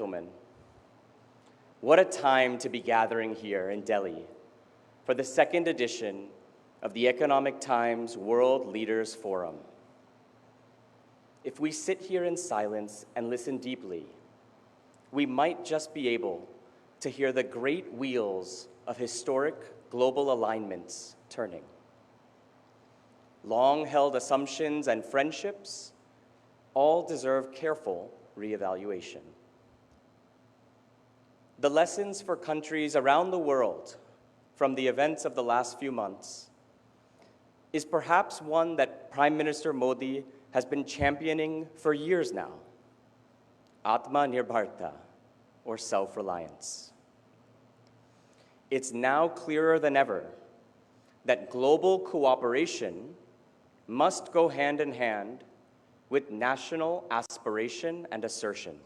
gentlemen, what a time to be gathering here in Delhi for the second edition of the Economic Times World Leaders Forum. If we sit here in silence and listen deeply, we might just be able to hear the great wheels of historic global alignments turning. Long-held assumptions and friendships all deserve careful reevaluation. The lessons for countries around the world from the events of the last few months is perhaps one that Prime Minister Modi has been championing for years now: Atmanirbharta, or self-reliance. It's now clearer than ever that global cooperation must go hand in hand with national aspiration and assertion.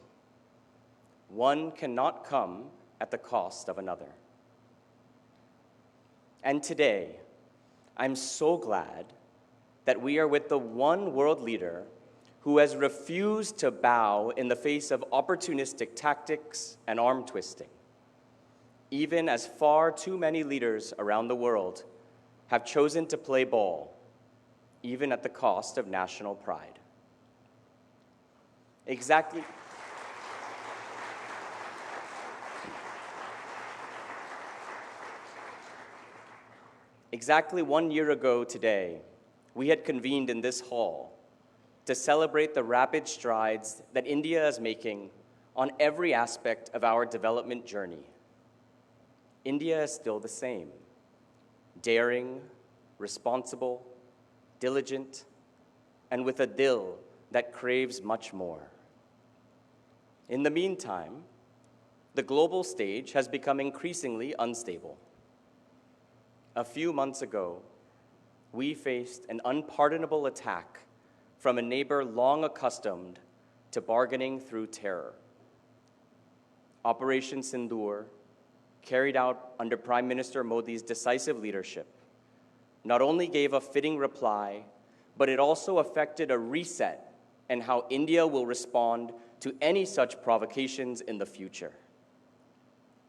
One cannot come at the cost of another. And today, I'm so glad that we are with the one world leader who has refused to bow in the face of opportunistic tactics and arm twisting, even as far too many leaders around the world have chosen to play ball, even at the cost of national pride. Exactly 1 year ago today, we had convened in this hall to celebrate the rapid strides that India is making on every aspect of our development journey. India is still the same: daring, responsible, diligent, and with a dil that craves much more. In the meantime, the global stage has become increasingly unstable. A few months ago, we faced an unpardonable attack from a neighbor long accustomed to bargaining through terror. Operation Sindoor, carried out under Prime Minister Modi's decisive leadership, not only gave a fitting reply, but it also effected a reset in how India will respond to any such provocations in the future.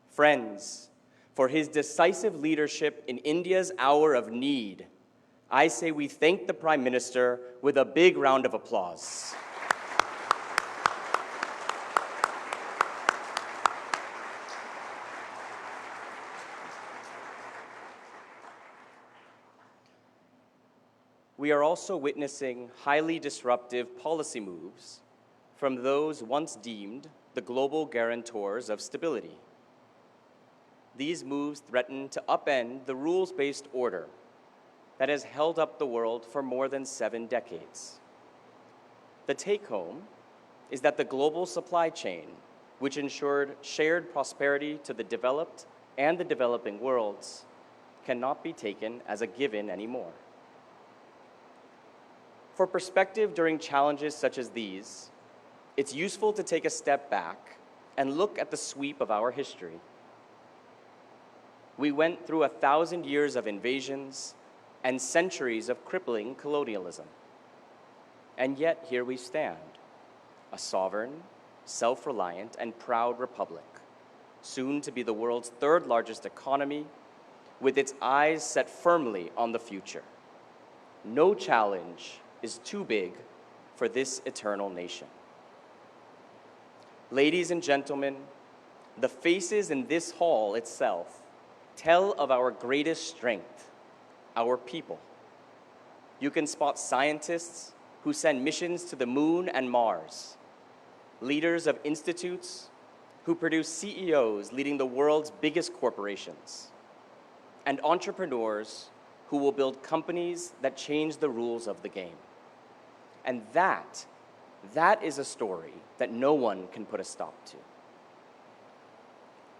Friends, for his decisive leadership in India's hour of need, I say we thank the Prime Minister with a big round of applause. We are also witnessing highly disruptive policy moves from those once deemed the global guarantors of stability. These moves threaten to upend the rules-based order that has held up the world for more than 7 decades. The take-home is that the global supply chain, which ensured shared prosperity to the developed and the developing worlds, cannot be taken as a given anymore. For perspective during challenges such as these, it's useful to take a step back and look at the sweep of our history. We went through 1,000 years of invasions and centuries of crippling colonialism. And yet here we stand, a sovereign, self-reliant, and proud republic, soon to be the world's 3rd largest economy, with its eyes set firmly on the future. No challenge is too big for this eternal nation. Ladies and gentlemen, the faces in this hall itself tell of our greatest strength, our people. You can spot scientists who send missions to the moon and Mars, leaders of institutes who produce CEOs leading the world's biggest corporations, and entrepreneurs who will build companies that change the rules of the game. And that is a story that no one can put a stop to.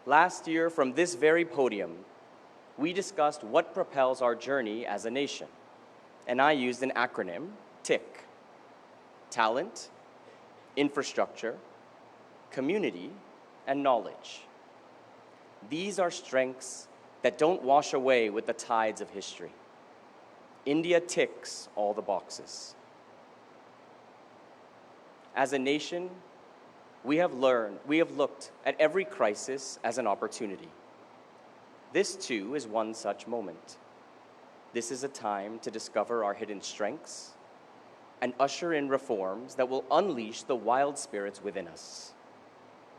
Last year, from this very podium, we discussed what propels our journey as a nation, and I used an acronym, TIC: talent, infrastructure, community, and knowledge. These are strengths that don't wash away with the tides of history. India ticks all the boxes. As a nation, we have looked at every crisis as an opportunity. This too is one such moment. This is a time to discover our hidden strengths and usher in reforms that will unleash the wild spirits within us.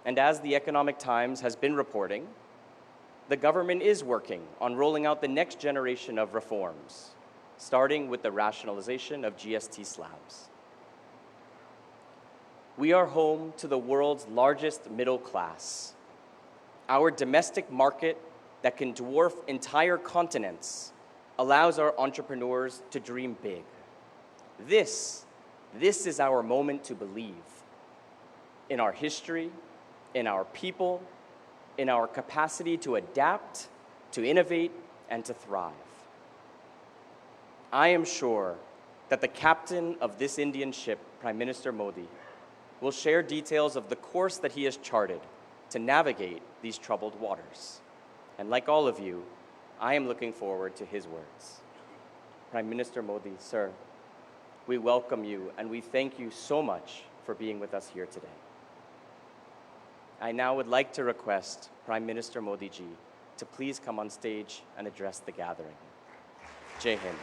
And as the Economic Times has been reporting, the government is working on rolling out the next generation of reforms, starting with the rationalization of GST slabs. We are home to the world's largest middle class. Our domestic market that can dwarf entire continents allows our entrepreneurs to dream big. This is our moment to believe in our history, in our people, in our capacity to adapt, to innovate, and to thrive. I am sure that the captain of this Indian ship, Prime Minister Modi, will share details of the course that he has charted to navigate these troubled waters. And like all of you, I am looking forward to his words. Prime Minister Modi, sir, we welcome you and we thank you so much for being with us here today. I now would like to request Prime Minister Modi ji to please come on stage and address the gathering. Jai Hind.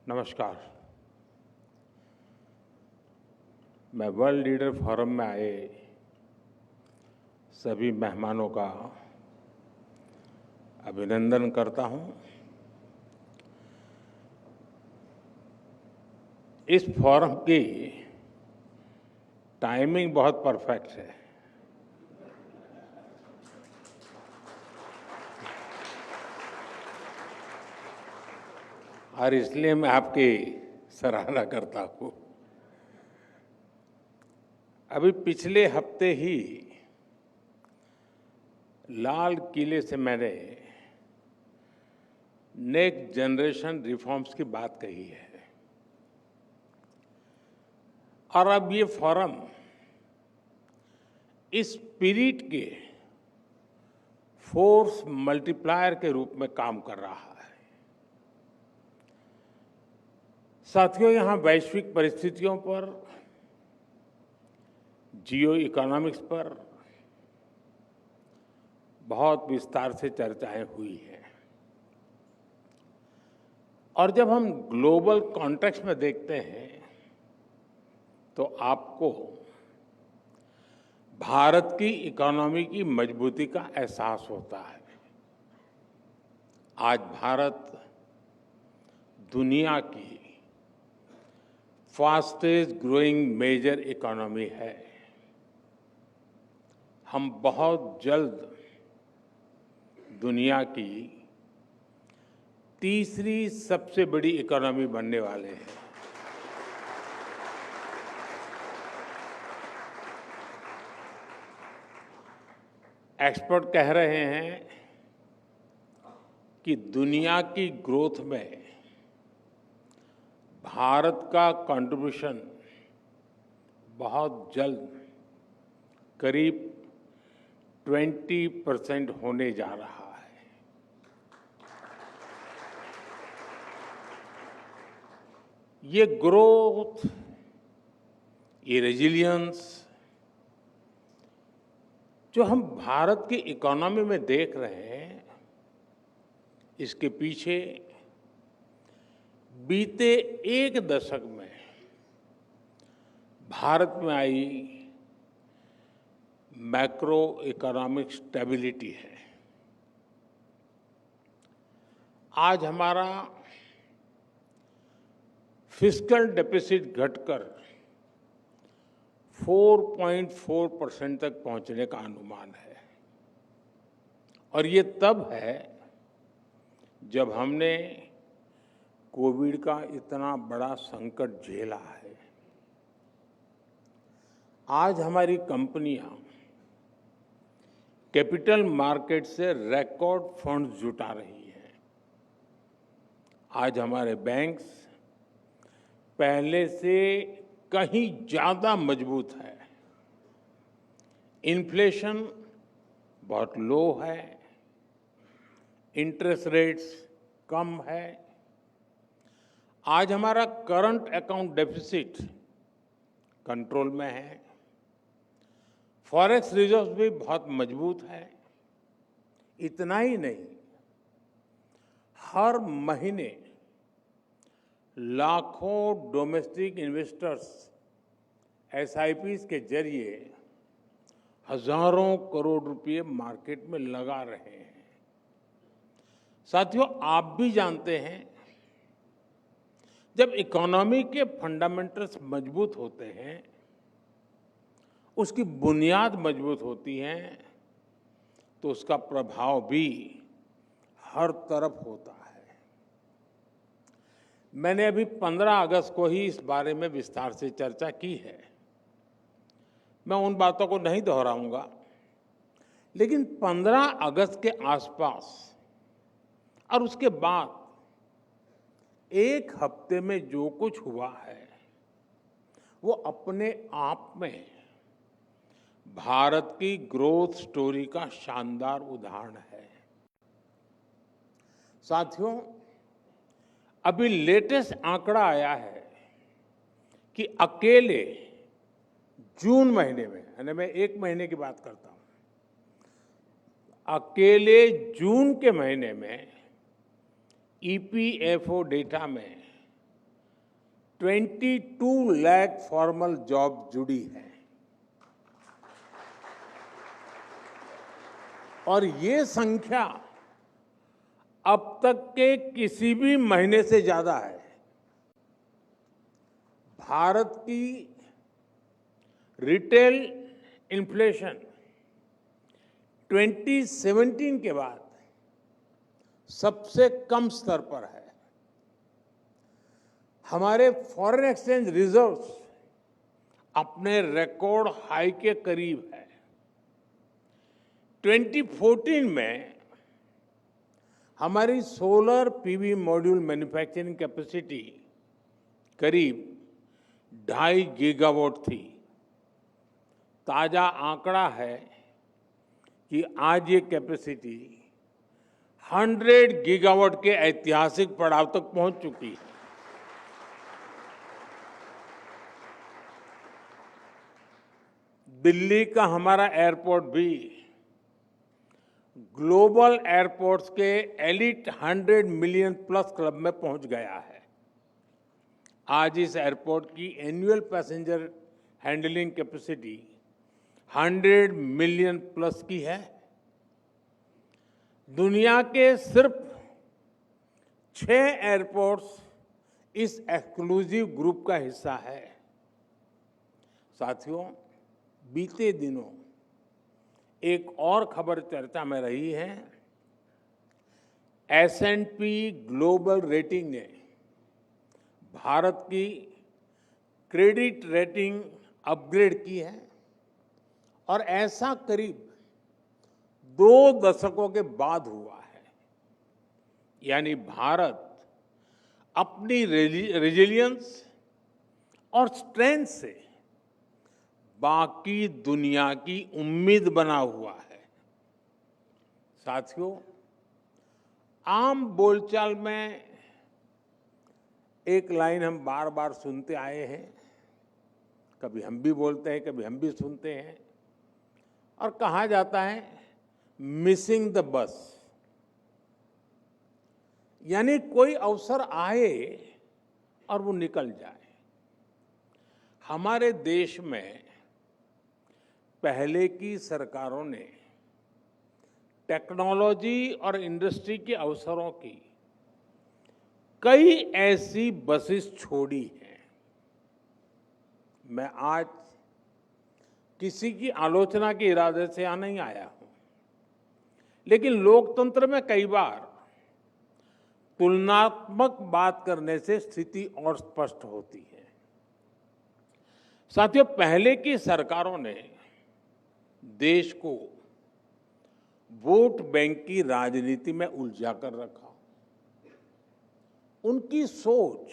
नमस्कार। मैं world leader forum में आए सभी मेहमानों का अभिनंदन करता हूं। इस फोरम की टाइमिंग बहुत परफेक्ट है। और इसलिए मैं आपकी सराहना करता हूं। अभी पिछले हफ्ते ही लाल किले से मैंने नेक्स्ट जनरेशन रिफॉर्म्स की बात कही है और अब ये फोरम इस स्पिरिट के फोर्स मल्टीप्लायर के रूप में काम कर रहा है। साथियों, यहाँ वैश्विक परिस्थितियों पर, जियो इकोनॉमिक्स पर बहुत विस्तार से चर्चाएं हुई हैं और जब हम ग्लोबल कॉन्टेक्स्ट में देखते हैं तो आपको भारत की इकोनॉमी की मजबूती का एहसास होता है। आज भारत दुनिया की फास्टेस्ट ग्रोइंग मेजर इकोनॉमी है। हम बहुत जल्द दुनिया की तीसरी सबसे बड़ी इकोनॉमी बनने वाले हैं। एक्सपर्ट कह रहे हैं कि दुनिया की ग्रोथ में भारत का कंट्रीब्यूशन बहुत जल्द करीब 20% होने जा रहा है। ये ग्रोथ, ये रेजिलियंस जो हम भारत की इकोनॉमी में देख रहे हैं, इसके पीछे बीते एक दशक में भारत में आई मैक्रो इकोनॉमिक स्टेबिलिटी है। आज हमारा फिस्कल डेफिसिट घटकर 4.4% तक पहुंचने का अनुमान है और ये तब है जब हमने कोविड का इतना बड़ा संकट झेला है। आज हमारी कंपनियां कैपिटल मार्केट से रिकॉर्ड फंड जुटा रही है। आज हमारे बैंक्स पहले से कहीं ज्यादा मजबूत है। इन्फ्लेशन बहुत लो है, इंटरेस्ट रेट्स कम है। आज हमारा करंट अकाउंट डेफिसिट कंट्रोल में है। फॉरेक्स रिजर्व भी बहुत मजबूत है। इतना ही नहीं, हर महीने लाखों डोमेस्टिक इन्वेस्टर्स एसआईपीज के जरिए हजारों करोड़ रुपए मार्केट में लगा रहे हैं। साथियों, आप भी जानते हैं, जब इकोनॉमी के फंडामेंटल्स मजबूत होते हैं, उसकी बुनियाद मजबूत होती है, तो उसका प्रभाव भी हर तरफ होता है। मैंने अभी 15 अगस्त को ही इस बारे में विस्तार से चर्चा की है। मैं उन बातों को नहीं दोहराऊंगा, लेकिन 15 अगस्त के आसपास और उसके बाद एक हफ्ते में जो कुछ हुआ है, वो अपने आप में भारत की ग्रोथ स्टोरी का शानदार उदाहरण है। साथियों, अभी लेटेस्ट आंकड़ा आया है कि अकेले जून महीने में, यानी मैं एक महीने की बात करता हूं, अकेले जून के महीने में ईपीएफओ डेटा में 22 लाख फॉर्मल जॉब जुड़ी है। और ये संख्या अब तक के किसी भी महीने से ज्यादा है। भारत की रिटेल इन्फ्लेशन 2017 के बाद सबसे कम स्तर पर है। हमारे फॉरेन एक्सचेंज रिजर्व्स अपने रिकॉर्ड हाई के करीब है। 2014 में हमारी solar PV module manufacturing capacity करीब 2.5 गीगावाट थी। ताजा आंकड़ा है कि आज ये कैपेसिटी 100 गीगावाट के ऐतिहासिक पड़ाव तक पहुंच चुकी है। दिल्ली का हमारा एयरपोर्ट भी ग्लोबल एयरपोर्ट्स के एलिट 100 मिलियन प्लस क्लब में पहुंच गया है। आज इस एयरपोर्ट की annual passenger handling capacity 100 million plus की है। दुनिया के सिर्फ 6 एयरपोर्ट्स इस एक्सक्लूसिव ग्रुप का हिस्सा है। साथियों, बीते दिनों एक और खबर चर्चा में रही है। S&P ग्लोबल रेटिंग ने भारत की क्रेडिट रेटिंग अपग्रेड की है और ऐसा करीब 2 दशकों के बाद हुआ है। यानी भारत अपनी रेजिलियंस और स्ट्रेंथ से बाकी दुनिया की उम्मीद बना हुआ है। साथियों, आम बोलचाल में एक लाइन हम बार बार सुनते आए हैं, कभी हम भी बोलते हैं, कभी हम भी सुनते हैं, और कहा जाता है मिसिंग द बस। यानी कोई अवसर आए और वो निकल जाए। हमारे देश में पहले की सरकारों ने टेक्नोलॉजी और इंडस्ट्री के अवसरों की कई ऐसी बसेस छोड़ी हैं। मैं आज किसी की आलोचना के इरादे से यहां नहीं आया हूं, लेकिन लोकतंत्र में कई बार तुलनात्मक बात करने से स्थिति और स्पष्ट होती है। साथियों, पहले की सरकारों ने देश को वोट बैंक की राजनीति में उलझा कर रखा। उनकी सोच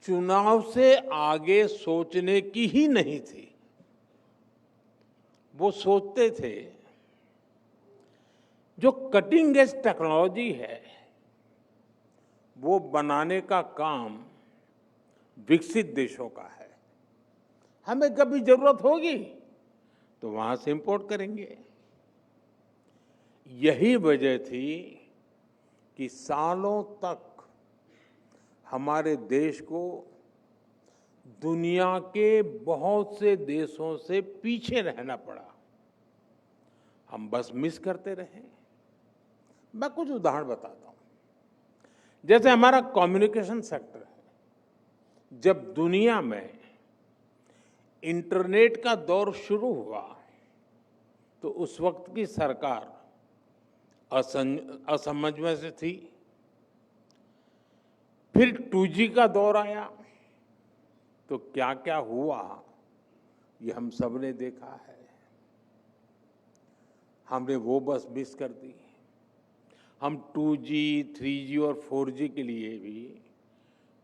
चुनाव से आगे सोचने की ही नहीं थी। वो सोचते थे जो कटिंग एज टेक्नोलॉजी है वो बनाने का काम विकसित देशों का है। हमें कभी जरूरत होगी तो वहां से इंपोर्ट करेंगे। यही वजह थी कि सालों तक हमारे देश को दुनिया के बहुत से देशों से पीछे रहना पड़ा। हम बस मिस करते रहे। मैं कुछ उदाहरण बताता हूं। जैसे हमारा कम्युनिकेशन सेक्टर है। जब दुनिया में इंटरनेट का दौर शुरू हुआ तो उस वक्त की सरकार असमंज में से थी। फिर 2G का दौर आया तो क्या क्या हुआ ये हम सब ने देखा है। हमने वो बस मिस कर दी। हम 2G, 3G और 4G के लिए भी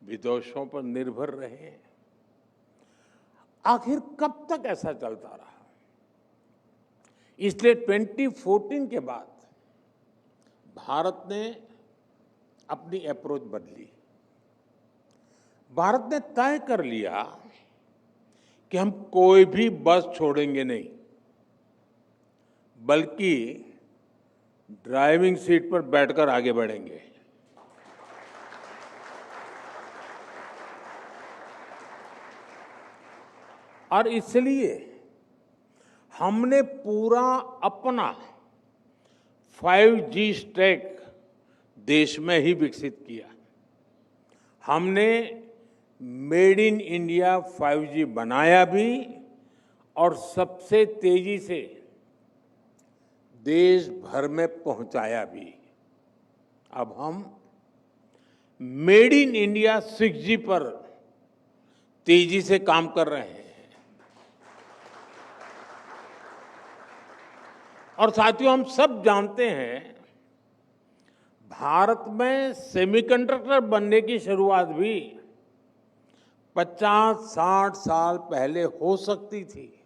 विदेशों पर निर्भर रहे। आखिर कब तक ऐसा चलता रहा? इसलिए 2014 के बाद भारत ने अपनी अप्रोच बदली। भारत ने तय कर लिया कि हम कोई भी बस छोड़ेंगे नहीं, बल्कि ड्राइविंग सीट पर बैठकर आगे बढ़ेंगे। और इसलिए हमने पूरा अपना 5G स्टैक देश में ही विकसित किया। हमने मेड इन इंडिया 5G बनाया भी और सबसे तेजी से देश भर में पहुंचाया भी। अब हम मेड इन इंडिया 6G पर तेजी से काम कर रहे हैं। और साथियों, हम सब जानते हैं भारत में सेमीकंडक्टर बनने की शुरुआत भी 50-60 साल पहले हो सकती थी,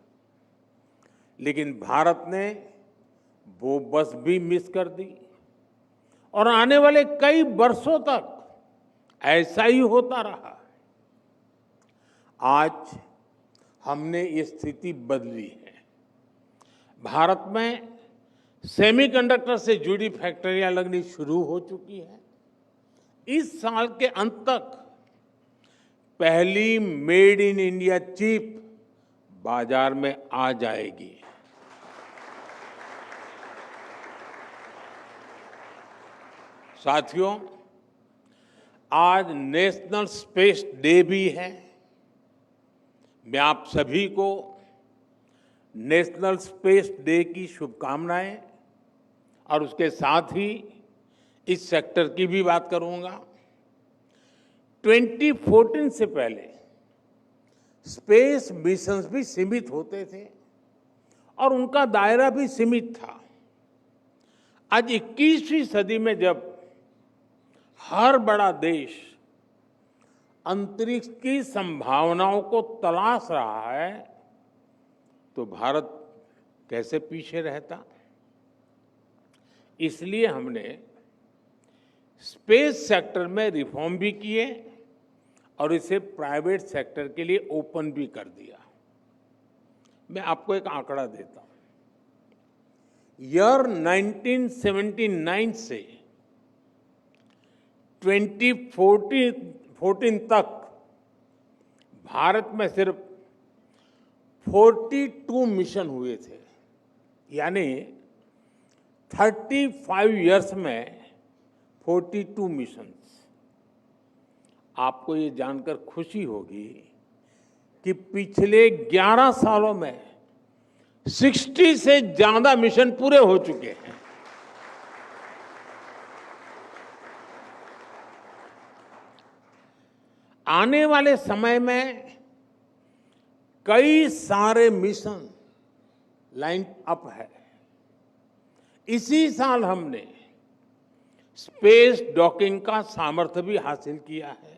लेकिन भारत ने वो बस भी मिस कर दी। और आने वाले कई वर्षों तक ऐसा ही होता रहा। आज हमने ये स्थिति बदली है। भारत में सेमीकंडक्टर से जुड़ी फैक्ट्रियां लगनी शुरू हो चुकी है। इस साल के अंत तक पहली मेड इन इंडिया चिप बाजार में आ जाएगी। साथियों, आज नेशनल स्पेस डे भी है। मैं आप सभी को नेशनल स्पेस डे की शुभकामनाएं और उसके साथ ही इस सेक्टर की भी बात करूंगा। 2014 से पहले स्पेस मिशंस भी सीमित होते थे और उनका दायरा भी सीमित था। आज 21वीं सदी में जब हर बड़ा देश अंतरिक्ष की संभावनाओं को तलाश रहा है तो भारत कैसे पीछे रहता? इसलिए हमने स्पेस सेक्टर में रिफॉर्म भी किए और इसे प्राइवेट सेक्टर के लिए ओपन भी कर दिया। मैं आपको एक आंकड़ा देता हूं। ईयर 1979 से 2014 तक भारत में सिर्फ 42 मिशन हुए थे। यानी 35 इयर्स में 42 मिशंस। आपको ये जानकर खुशी होगी कि पिछले 11 सालों में 60 से ज्यादा मिशन पूरे हो चुके हैं। आने वाले समय में कई सारे मिशन लाइन अप है। इसी साल हमने स्पेस डॉकिंग का सामर्थ्य भी हासिल किया है।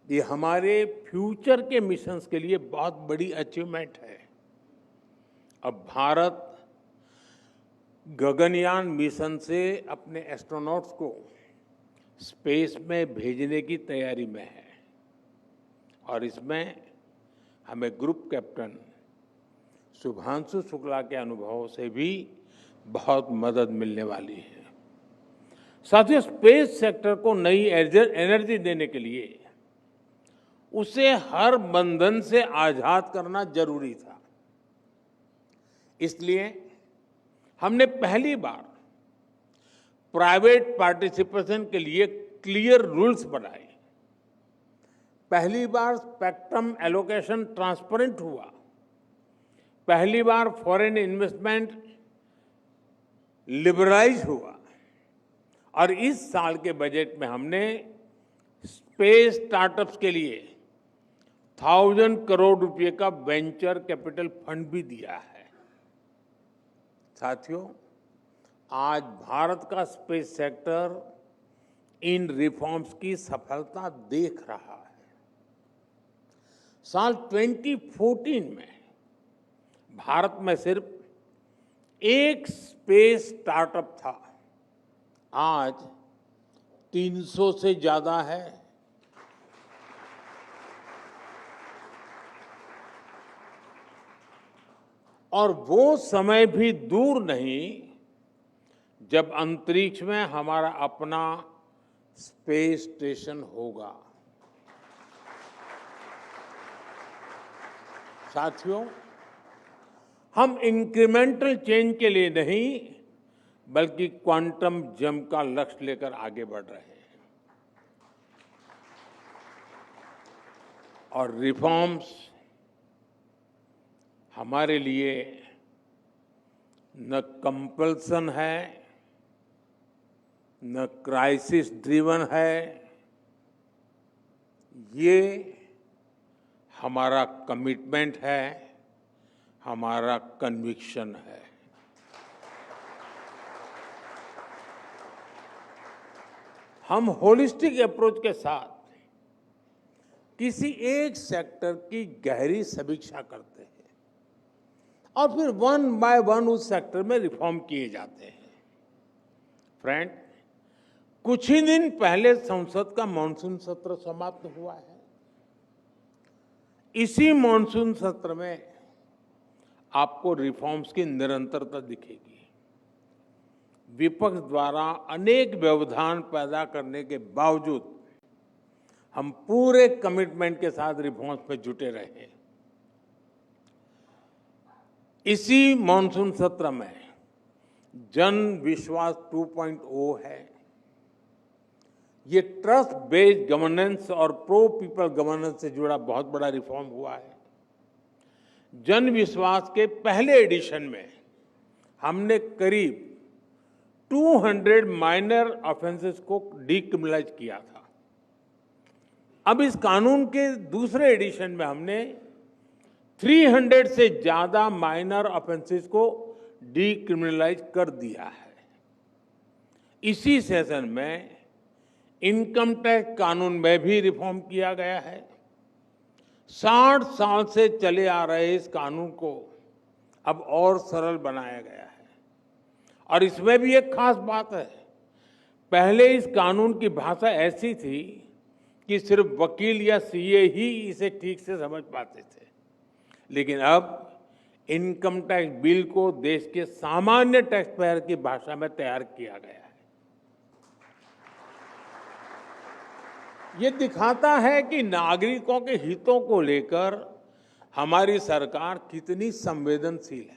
ये हमारे फ्यूचर के मिशंस के लिए बहुत बड़ी अचीवमेंट है। अब भारत गगनयान मिशन से अपने एस्ट्रोनॉट्स को स्पेस में भेजने की तैयारी में है और इसमें हमें ग्रुप कैप्टन शुभांशु शुक्ला के अनुभव से भी बहुत मदद मिलने वाली है। साथियों, स्पेस सेक्टर को नई एनर्जी देने के लिए उसे हर बंधन से आजाद करना जरूरी था। इसलिए हमने पहली बार प्राइवेट पार्टिसिपेशन के लिए क्लियर रूल्स बनाए। पहली बार स्पेक्ट्रम एलोकेशन ट्रांसपेरेंट हुआ। पहली बार फॉरेन इन्वेस्टमेंट लिबरलाइज हुआ और इस साल के बजट में हमने स्पेस स्टार्टअप्स के लिए 1000 करोड़ रुपए का वेंचर कैपिटल फंड भी दिया है। साथियों, आज भारत का स्पेस सेक्टर इन रिफॉर्म्स की सफलता देख रहा है। साल 2014 में भारत में सिर्फ एक स्पेस स्टार्टअप था, आज 300 से ज्यादा है। और वो समय भी दूर नहीं जब अंतरिक्ष में हमारा अपना स्पेस स्टेशन होगा। साथियों, हम इंक्रीमेंटल चेंज के लिए नहीं बल्कि क्वांटम जंप का लक्ष्य लेकर आगे बढ़ रहे हैं। और रिफॉर्म्स हमारे लिए न कंपल्सन है, न क्राइसिस ड्रिवन है, ये हमारा कमिटमेंट है, हमारा कन्विक्शन है। हम होलिस्टिक अप्रोच के साथ किसी एक सेक्टर की गहरी समीक्षा करते हैं और फिर वन बाय वन उस सेक्टर में रिफॉर्म किए जाते हैं। फ्रेंड, कुछ ही दिन पहले संसद का मॉनसून सत्र समाप्त हुआ है। इसी मॉनसून सत्र में आपको रिफॉर्म्स की निरंतरता दिखेगी। विपक्ष द्वारा अनेक व्यवधान पैदा करने के बावजूद हम पूरे कमिटमेंट के साथ रिफॉर्म्स में जुटे रहे। इसी मॉनसून सत्र में जन विश्वास 2.0 है। ये ट्रस्ट बेस्ड गवर्नेंस और प्रो पीपल गवर्नेंस से जुड़ा बहुत बड़ा रिफॉर्म हुआ है। जन विश्वास के पहले एडिशन में हमने करीब 200 माइनर ऑफेंसेस को डीक्रिमिनलाइज किया था। अब इस कानून के दूसरे एडिशन में हमने 300 से ज्यादा माइनर ऑफेंसेस को डीक्रिमिनलाइज कर दिया है। इसी सेशन में इनकम टैक्स कानून में भी रिफॉर्म किया गया है। 60 साल से चले आ रहे इस कानून को अब और सरल बनाया गया है। और इसमें भी एक खास बात है, पहले इस कानून की भाषा ऐसी थी कि सिर्फ वकील या सीए ही इसे ठीक से समझ पाते थे, लेकिन अब इनकम टैक्स बिल को देश के सामान्य टैक्स पेयर की भाषा में तैयार किया गया है। ये दिखाता है कि नागरिकों के हितों को लेकर हमारी सरकार कितनी संवेदनशील है।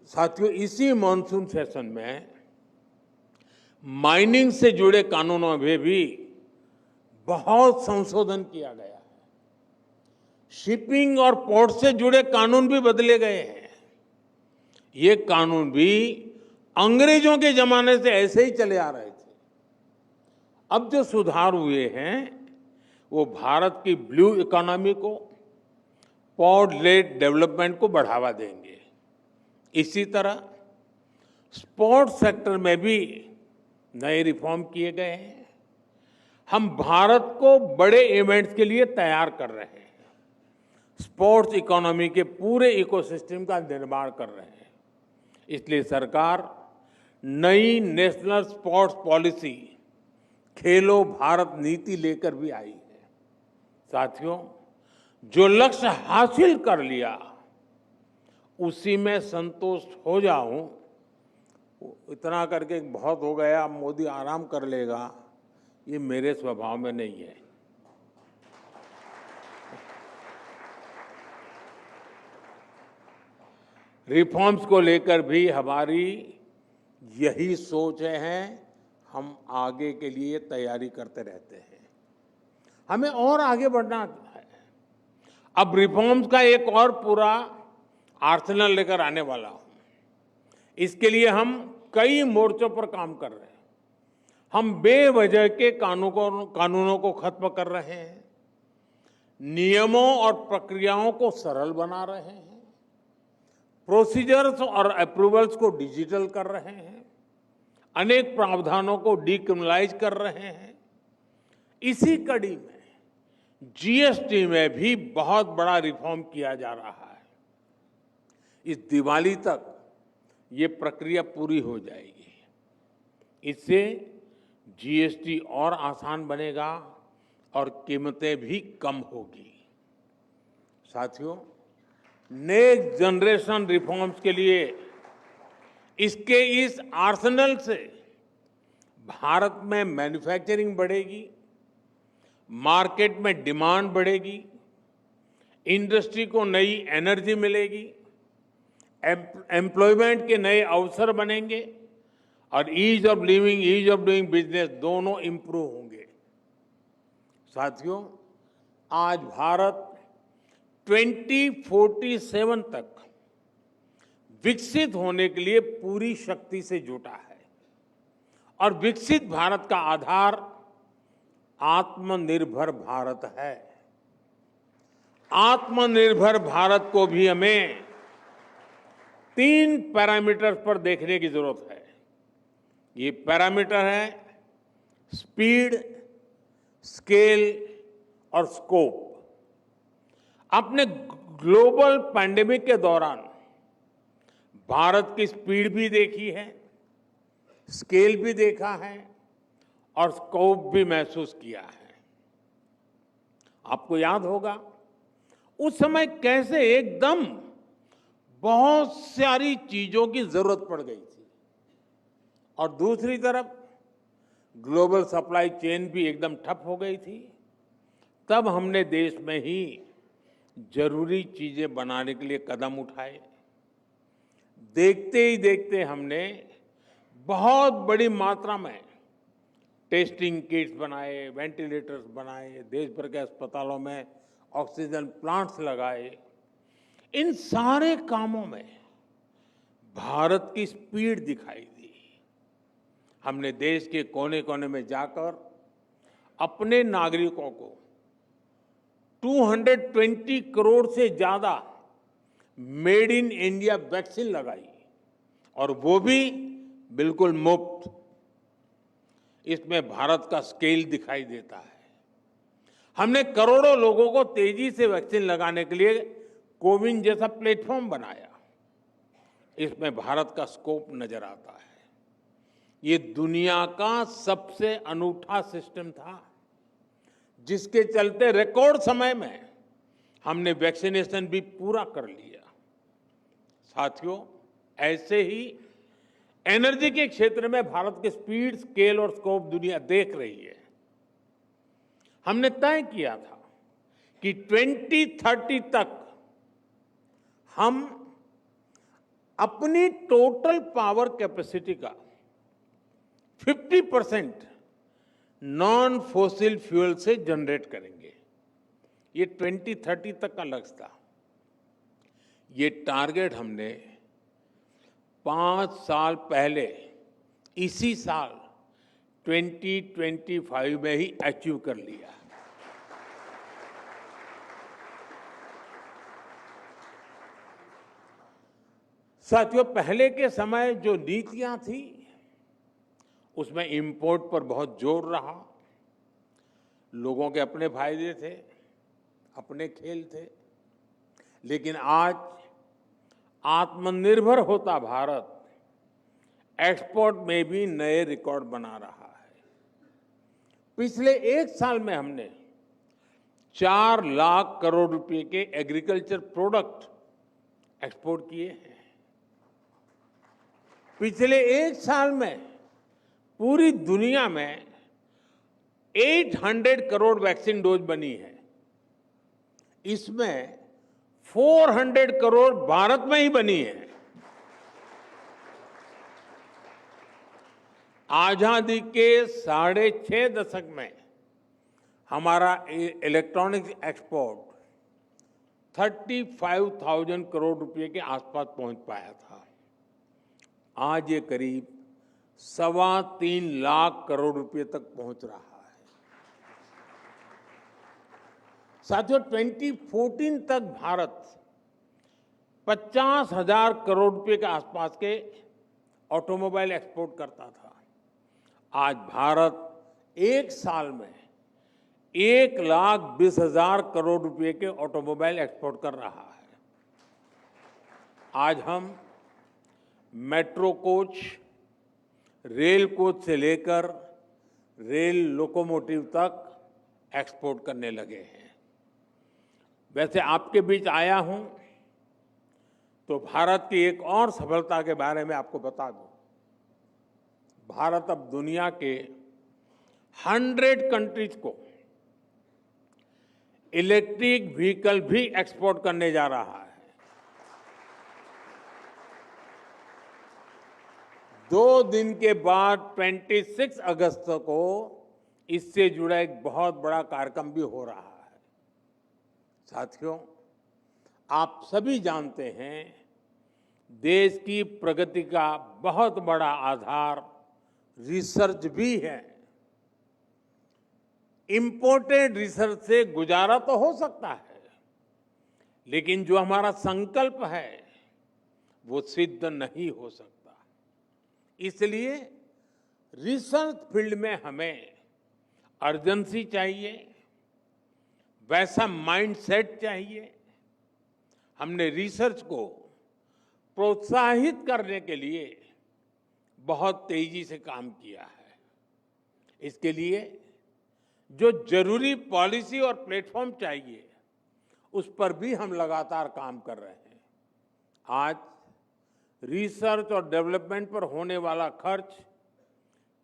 साथियों, इसी मॉनसून सेशन में माइनिंग से जुड़े कानूनों में भी बहुत संशोधन किया गया है। शिपिंग और पोर्ट से जुड़े कानून भी बदले गए हैं। ये कानून भी अंग्रेजों के जमाने से ऐसे ही चले आ रहे थे। अब जो सुधार हुए हैं वो भारत की ब्लू इकोनॉमी को, पोर्ट लेड डेवलपमेंट को बढ़ावा देंगे। इसी तरह स्पोर्ट्स सेक्टर में भी नए रिफॉर्म किए गए हैं। हम भारत को बड़े इवेंट्स के लिए तैयार कर रहे हैं। स्पोर्ट्स इकोनॉमी के पूरे इकोसिस्टम का निर्माण कर रहे हैं। इसलिए सरकार नई नेशनल स्पोर्ट्स पॉलिसी खेलो भारत नीति लेकर भी आई है। साथियों, जो लक्ष्य हासिल कर लिया उसी में संतुष्ट हो जाऊं, इतना करके बहुत हो गया, अब मोदी आराम कर लेगा, ये मेरे स्वभाव में नहीं है। रिफॉर्म्स को लेकर भी हमारी यही सोच है। हम आगे के लिए तैयारी करते रहते हैं। हमें और आगे बढ़ना है। अब रिफॉर्म्स का एक और पूरा आर्सेनल लेकर आने वाला हूं। इसके लिए हम कई मोर्चों पर काम कर रहे हैं। हम बेवजह के कानूनों को खत्म कर रहे हैं, नियमों और प्रक्रियाओं को सरल बना रहे हैं, प्रोसीजर्स और अप्रूवल्स को डिजिटल कर रहे हैं, अनेक प्रावधानों को डीक्रिमिनलाइज कर रहे हैं। इसी कड़ी में जीएसटी में भी बहुत बड़ा रिफॉर्म किया जा रहा है। इस दिवाली तक ये प्रक्रिया पूरी हो जाएगी। इससे जीएसटी और आसान बनेगा और कीमतें भी कम होगी। साथियों, नेक्स्ट जनरेशन रिफॉर्म्स के लिए इसके इस आर्सेनल से भारत में मैन्युफैक्चरिंग बढ़ेगी, मार्केट में डिमांड बढ़ेगी, इंडस्ट्री को नई एनर्जी मिलेगी, एम्प्लॉयमेंट के नए अवसर बनेंगे और ease of living, ease of doing business दोनों इंप्रूव होंगे। साथियों, आज भारत 2047 तक विकसित होने के लिए पूरी शक्ति से जुटा है और विकसित भारत का आधार आत्मनिर्भर भारत है। आत्मनिर्भर भारत को भी हमें 3 पैरामीटर्स पर देखने की जरूरत है। ये पैरामीटर है स्पीड, स्केल और स्कोप। आपने ग्लोबल पैंडेमिक के दौरान भारत की स्पीड भी देखी है, स्केल भी देखा है और स्कोप भी महसूस किया है। आपको याद होगा उस समय कैसे एकदम बहुत सारी चीजों की जरूरत पड़ गई थी और दूसरी तरफ ग्लोबल सप्लाई चेन भी एकदम ठप हो गई थी। तब हमने देश में ही जरूरी चीजें बनाने के लिए कदम उठाए। देखते ही देखते हमने बहुत बड़ी मात्रा में टेस्टिंग किट्स बनाए, वेंटिलेटर्स बनाए, देश भर के अस्पतालों में ऑक्सीजन प्लांट्स लगाए। इन सारे कामों में भारत की स्पीड दिखाई दी। हमने देश के कोने कोने में जाकर अपने नागरिकों को 220 करोड़ से ज्यादा मेड इन इंडिया वैक्सीन लगाई और वो भी बिल्कुल मुफ्त। इसमें भारत का स्केल दिखाई देता है। हमने करोड़ों लोगों को तेजी से वैक्सीन लगाने के लिए कोविन जैसा प्लेटफॉर्म बनाया। इसमें भारत का स्कोप नजर आता है। ये दुनिया का सबसे अनूठा सिस्टम था जिसके चलते रिकॉर्ड समय में हमने वैक्सीनेशन भी पूरा कर लिया। साथियों, ऐसे ही एनर्जी के क्षेत्र में भारत के स्पीड, स्केल और स्कोप दुनिया देख रही है। हमने तय किया था कि 2030 तक हम अपनी टोटल पावर कैपेसिटी का 50% नॉन फॉसिल फ्यूल से जनरेट करेंगे। ये 2030 तक का लक्ष्य था। ये टारगेट हमने 5 साल पहले इसी साल 2025 में ही अचीव कर लिया। साथियों, पहले के समय जो नीतियां थी उसमें इंपोर्ट पर बहुत जोर रहा। लोगों के अपने फायदे थे, अपने खेल थे। लेकिन आज आत्मनिर्भर होता भारत एक्सपोर्ट में भी नए रिकॉर्ड बना रहा है। पिछले एक साल में हमने 4 लाख करोड़ रुपए के एग्रीकल्चर प्रोडक्ट एक्सपोर्ट किए हैं। पिछले एक साल में पूरी दुनिया में 800 करोड़ वैक्सीन डोज बनी है। इसमें 400 करोड़ भारत में ही बनी है। आजादी के 6.5 दशक में हमारा इलेक्ट्रॉनिक्स एक्सपोर्ट 35,000 करोड़ रुपए के आसपास पहुंच पाया था। आज ये करीब 3.25 लाख करोड़ रुपए तक पहुंच रहा है। साथियों, 2014 तक भारत 50,000 करोड़ रुपए के आसपास के ऑटोमोबाइल एक्सपोर्ट करता था। आज भारत एक साल में 1,20,000 करोड़ रुपए के ऑटोमोबाइल एक्सपोर्ट कर रहा है। आज हम मेट्रो कोच, रेल कोच से लेकर रेल लोकोमोटिव तक एक्सपोर्ट करने लगे हैं। वैसे आपके बीच आया हूं तो भारत की एक और सफलता के बारे में आपको बता दूं। भारत अब दुनिया के 100 कंट्रीज को इलेक्ट्रिक व्हीकल भी एक्सपोर्ट करने जा रहा है। 2 दिन के बाद 26 अगस्त को इससे जुड़ा एक बहुत बड़ा कार्यक्रम भी हो रहा है। साथियों, आप सभी जानते हैं देश की प्रगति का बहुत बड़ा आधार रिसर्च भी है। इंपोर्टेड रिसर्च से गुजारा तो हो सकता है, लेकिन जो हमारा संकल्प है वो सिद्ध नहीं हो सकता। इसलिए रिसर्च फील्ड में हमें अर्जेंसी चाहिए, वैसा माइंडसेट चाहिए। हमने रिसर्च को प्रोत्साहित करने के लिए बहुत तेजी से काम किया है। इसके लिए जो जरूरी पॉलिसी और प्लेटफॉर्म चाहिए उस पर भी हम लगातार काम कर रहे हैं। आज रिसर्च और डेवलपमेंट पर होने वाला खर्च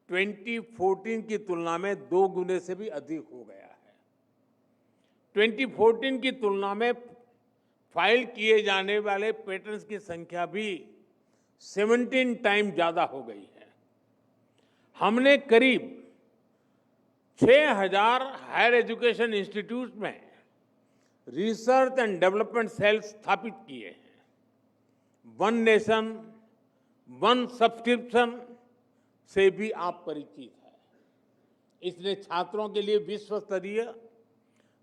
2014 की तुलना में 2 गुने से भी अधिक हो गया है। 2014 की तुलना में फाइल किए जाने वाले पेटेंट्स की संख्या भी 17 टाइम ज्यादा हो गई है। हमने करीब 6,000 हायर एजुकेशन इंस्टीट्यूट में रिसर्च एंड डेवलपमेंट सेल स्थापित किए हैं। वन नेशन वन सब्सक्रिप्शन से भी आप परिचित हैं। इसने छात्रों के लिए विश्व स्तरीय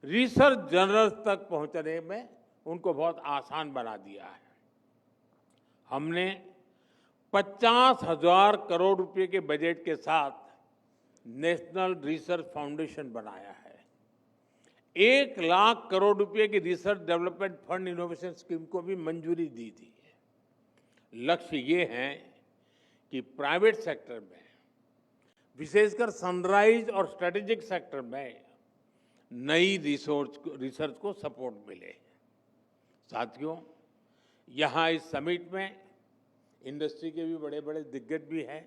रिसर्च जर्नल्स तक पहुंचने में उनको बहुत आसान बना दिया है। हमने 50,000 करोड़ रुपए के बजट के साथ नेशनल रिसर्च फाउंडेशन बनाया है। 1 लाख करोड़ रुपए की research development fund innovation scheme को भी मंजूरी दी थी। लक्ष्य ये है कि प्राइवेट सेक्टर में, विशेषकर सनराइज और स्ट्रेटेजिक सेक्टर में नई रिसर्च को सपोर्ट मिले। साथियों, यहाँ इस समिट में इंडस्ट्री के भी बड़े बड़े दिग्गज भी हैं।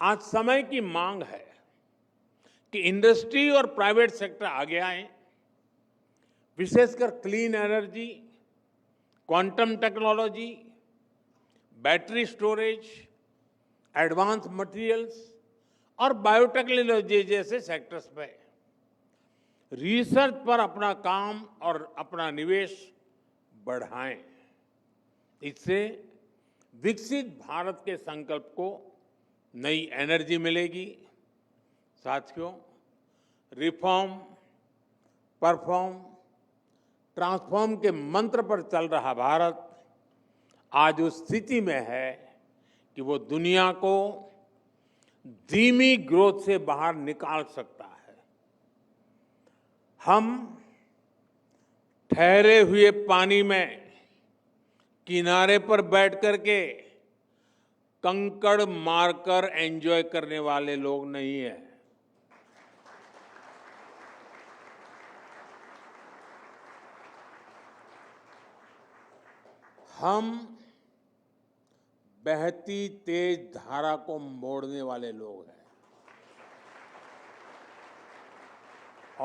आज समय की मांग है कि इंडस्ट्री और प्राइवेट सेक्टर आगे आए। विशेषकर clean energy, quantum technology, battery storage, advance materials और बायोटेक्नोलॉजी जैसे सेक्टर्स में रिसर्च पर अपना काम और अपना निवेश बढ़ाएं। इससे विकसित भारत के संकल्प को नई एनर्जी मिलेगी। साथियों, रिफॉर्म, परफॉर्म, ट्रांसफॉर्म के मंत्र पर चल रहा भारत आज उस स्थिति में है कि वो दुनिया को धीमी ग्रोथ से बाहर निकाल सकता है। हम ठहरे हुए पानी में किनारे पर बैठ करके कंकड़ मारकर एंजॉय करने वाले लोग नहीं हैं। हम बहती तेज धारा को मोड़ने वाले लोग हैं।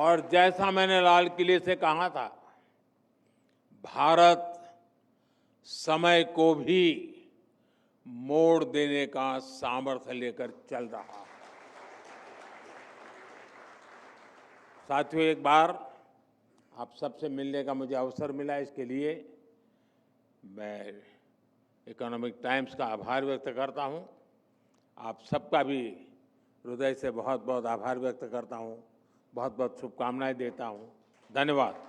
और जैसा मैंने लाल किले से कहा था, भारत समय को भी मोड़ देने का सामर्थ्य लेकर चल रहा है। साथियों, एक बार आप सबसे मिलने का मुझे अवसर मिला, इसके लिए मैं इकोनॉमिक टाइम्स का आभार व्यक्त करता हूं। आप सबका भी हृदय से बहुत बहुत आभार व्यक्त करता हूं, बहुत बहुत शुभकामनाएं देता हूं। धन्यवाद।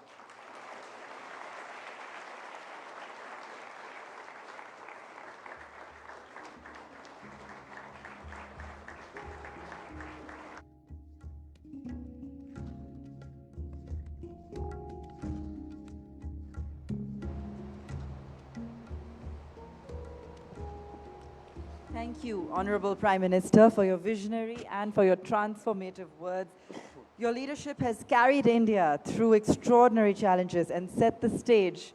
Thank you, Honorable Prime Minister, for your visionary and for your transformative words. Your leadership has carried India through extraordinary challenges and set the stage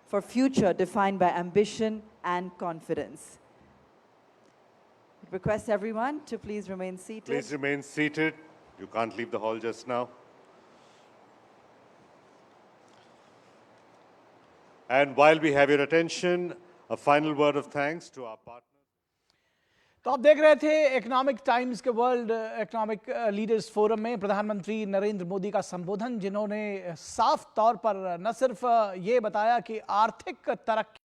for future defined by ambition and confidence. I request everyone to please remain seated. Please remain seated. You can't leave the hall just now. And while we have your attention, a final word of thanks to our partners. तो आप देख रहे थे economic times के world economic leaders forum में प्रधानमंत्री नरेंद्र मोदी का संबोधन, जिन्होंने साफ तौर पर न सिर्फ ये बताया कि आर्थिक तरक्की